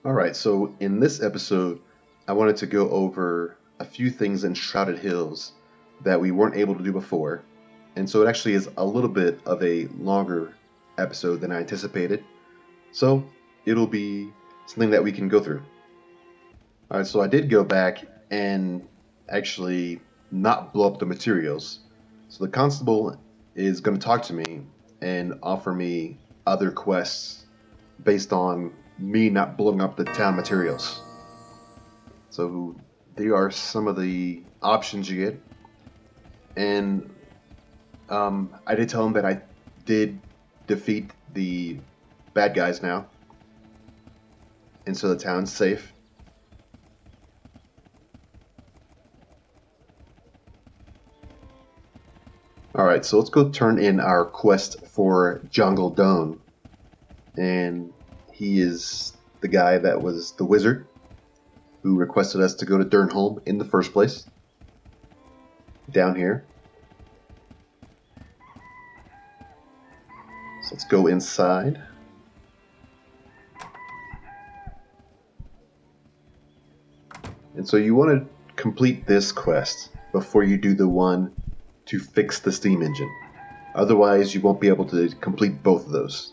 Alright, so in this episode, I wanted to go over a few things in Shrouded Hills that we weren't able to do before. And so it actually is a little bit of a longer episode than I anticipated. So it'll be something that we can go through. Alright, so I did go back and actually not blow up the materials. So the constable is going to talk to me and offer me other quests based on me not blowing up the town materials. So there are some of the options you get, and I did tell him that I did defeat the bad guys now, and so the town's safe. Alright, so let's go turn in our quest for Jungle Doan. And he is the guy that was the wizard who requested us to go to Durnholm in the first place. Down here. So let's go inside. And so you want to complete this quest before you do the one to fix the steam engine. Otherwise, you won't be able to complete both of those.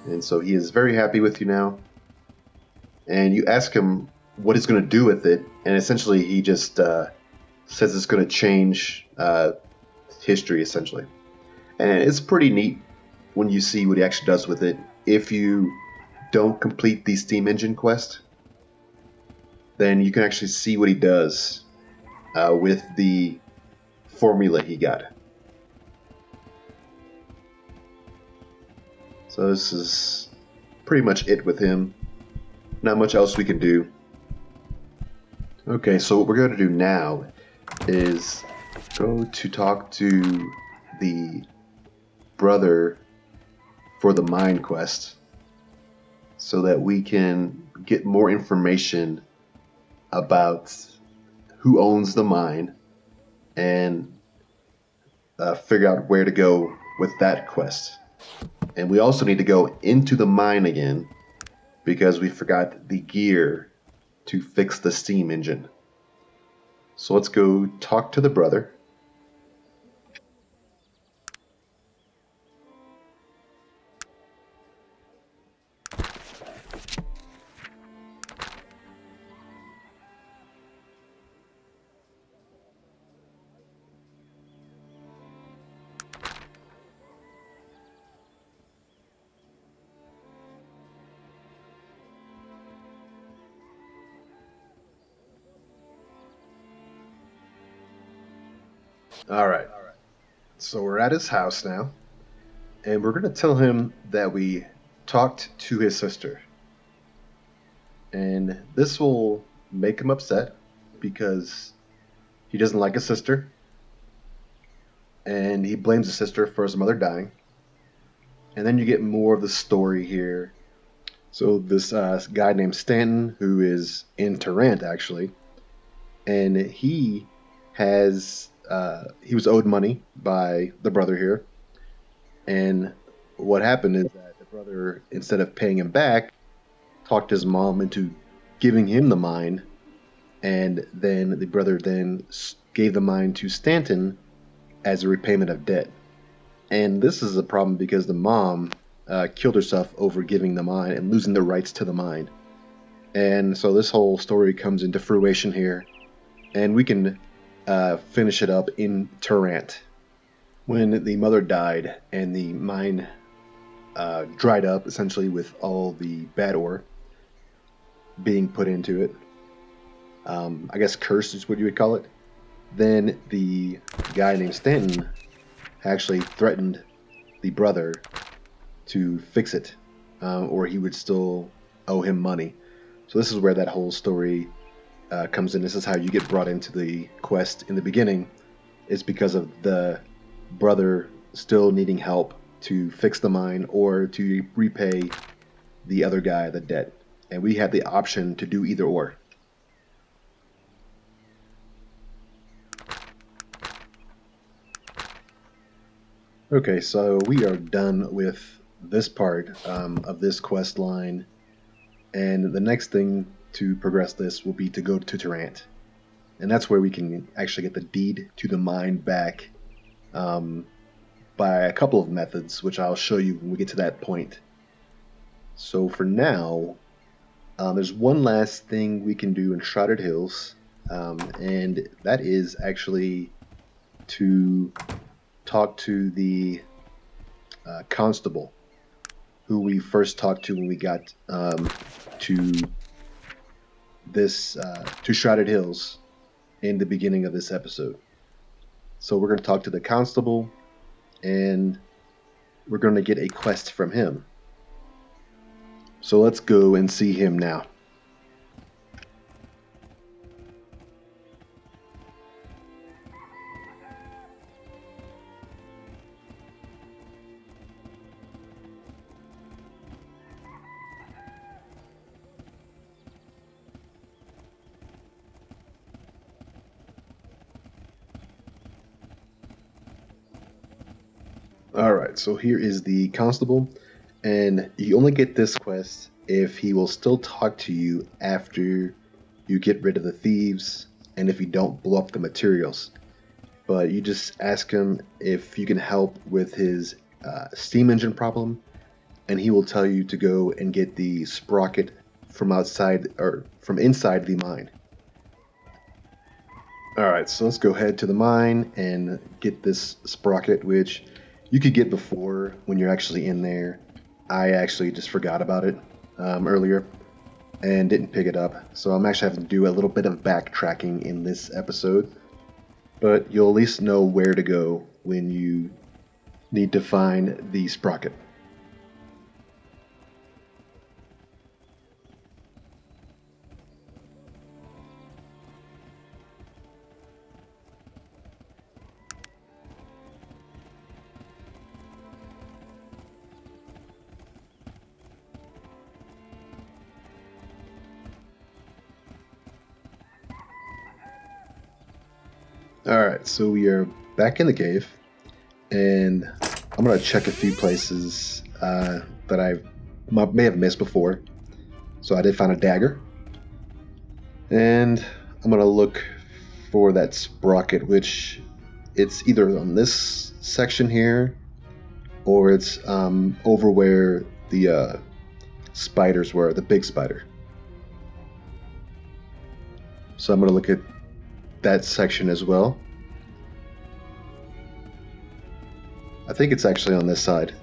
And so he is very happy with you now. And you ask him what he's going to do with it, and essentially he just says it's going to change history, essentially. And it's pretty neat when you see what he actually does with it. If you don't complete the steam engine quest, then you can actually see what he does with the formula he got. So this is pretty much it with him. Not much else we can do. Okay, so what we're going to do now is go to talk to the brother for the mine quest so that we can get more information about who owns the mine and figure out where to go with that quest. And we also need to go into the mine again because we forgot the gear to fix the steam engine. So let's go talk to the brother. All right. So we're at his house now, and we're going to tell him that we talked to his sister. And this will make him upset because he doesn't like his sister, and he blames his sister for his mother dying. And then you get more of the story here. So this guy named Stanton, who is in Tarant actually, and he was owed money by the brother here, and what happened is that the brother, instead of paying him back, talked his mom into giving him the mine, and then the brother then gave the mine to Stanton as a repayment of debt. And this is a problem because the mom killed herself over giving the mine and losing the rights to the mine. And so this whole story comes into fruition here, and we can finish it up in Tarant. When the mother died and the mine dried up, essentially with all the bad ore being put into it, I guess cursed is what you would call it, then the guy named Stanton actually threatened the brother to fix it, or he would still owe him money. So this is where that whole story comes in. This is how you get brought into the quest in the beginning. It's because of the brother still needing help to fix the mine or to repay the other guy the debt. And we had the option to do either or. Okay, so we are done with this part of this quest line, and the next thing to progress this will be to go to Tarant, and that's where we can actually get the deed to the mine back by a couple of methods, which I'll show you when we get to that point. So for now, there's one last thing we can do in Shrouded Hills, and that is actually to talk to the constable who we first talked to when we got to to Shrouded Hills in the beginning of this episode. So we're going to talk to the constable, and we're going to get a quest from him. So let's go and see him now. Alright, so here is the constable, and you only get this quest if he will still talk to you after you get rid of the thieves and if you don't blow up the materials. But you just ask him if you can help with his steam engine problem, and he will tell you to go and get the sprocket from outside or from inside the mine. Alright, so let's go head to the mine and get this sprocket, which you could get before when you're actually in there. I actually just forgot about it earlier and didn't pick it up, so I'm actually having to do a little bit of backtracking in this episode. But you'll at least know where to go when you need to find the sprocket. Alright, so we are back in the cave, and I'm going to check a few places that I may have missed before. So I did find a dagger, and I'm going to look for that sprocket, which it's either on this section here, or it's over where the spiders were, the big spider. So I'm going to look at that section as well. I think it's actually on this side,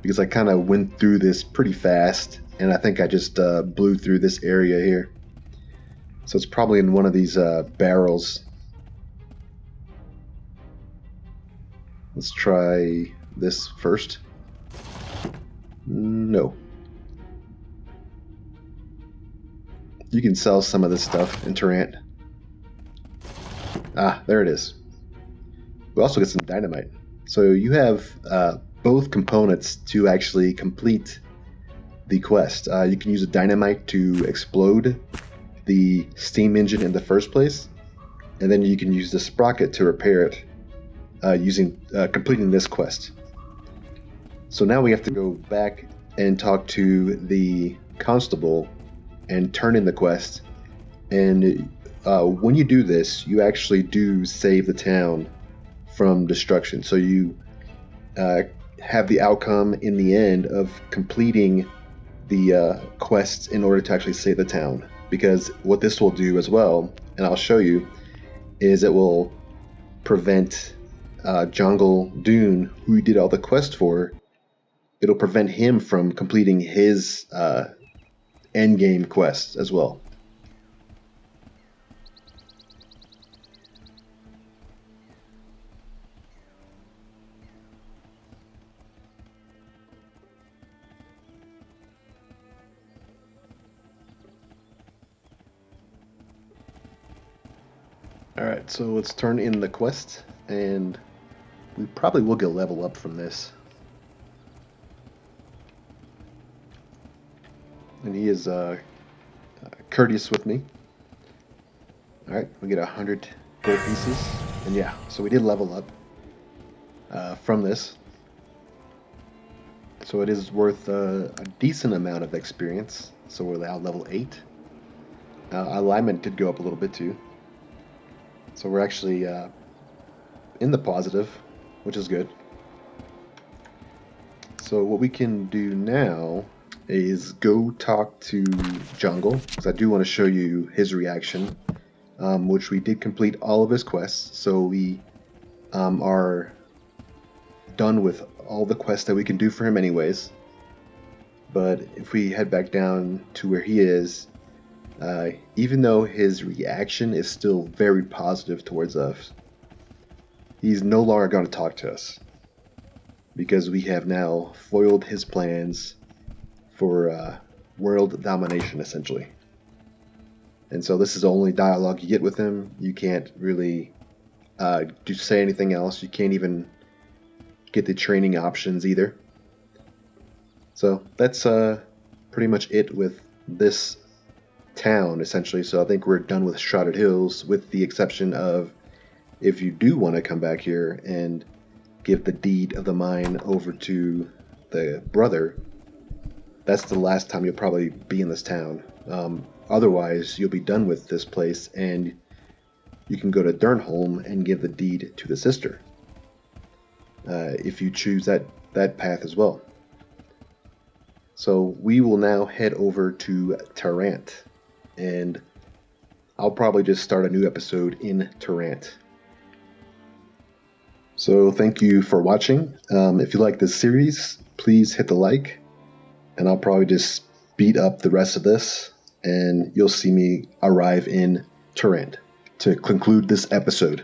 because I kind of went through this pretty fast, and I think I just blew through this area here. So it's probably in one of these barrels. Let's try this first. No. You can sell some of this stuff in Tarant. Ah, there it is. We also get some dynamite. So you have both components to actually complete the quest. You can use a dynamite to explode the steam engine in the first place, and then you can use the sprocket to repair it using completing this quest. So now we have to go back and talk to the constable and turn in the quest. And when you do this, you actually do save the town from destruction. So you have the outcome in the end of completing the quests in order to actually save the town. Because what this will do as well, and I'll show you, is it will prevent Jungle Dune, who you did all the quests for, it'll prevent him from completing his endgame quests as well. Alright, so let's turn in the quest, and we probably will get a level up from this. And he is courteous with me. Alright, we get 100 gold pieces, and yeah, so we did level up from this. So it is worth a decent amount of experience. So we're now level 8. Alignment did go up a little bit too. So we're actually in the positive, which is good. So what we can do now is go talk to Jungle, because I do want to show you his reaction, which we did complete all of his quests. So we are done with all the quests that we can do for him anyways. But if we head back down to where he is, even though his reaction is still very positive towards us, he's no longer going to talk to us, because we have now foiled his plans for world domination, essentially. And so this is the only dialogue you get with him. You can't really say anything else. You can't even get the training options either. So that's pretty much it with this town, essentially. So I think we're done with Shrouded Hills, with the exception of if you do want to come back here and give the deed of the mine over to the brother, that's the last time you'll probably be in this town. Otherwise, you'll be done with this place, and you can go to Durnholm and give the deed to the sister, if you choose that path as well. So we will now head over to Tarant, and I'll probably just start a new episode in Tarant. So thank you for watching. If you like this series, please hit the like, and I'll probably just speed up the rest of this, and you'll see me arrive in Tarant to conclude this episode.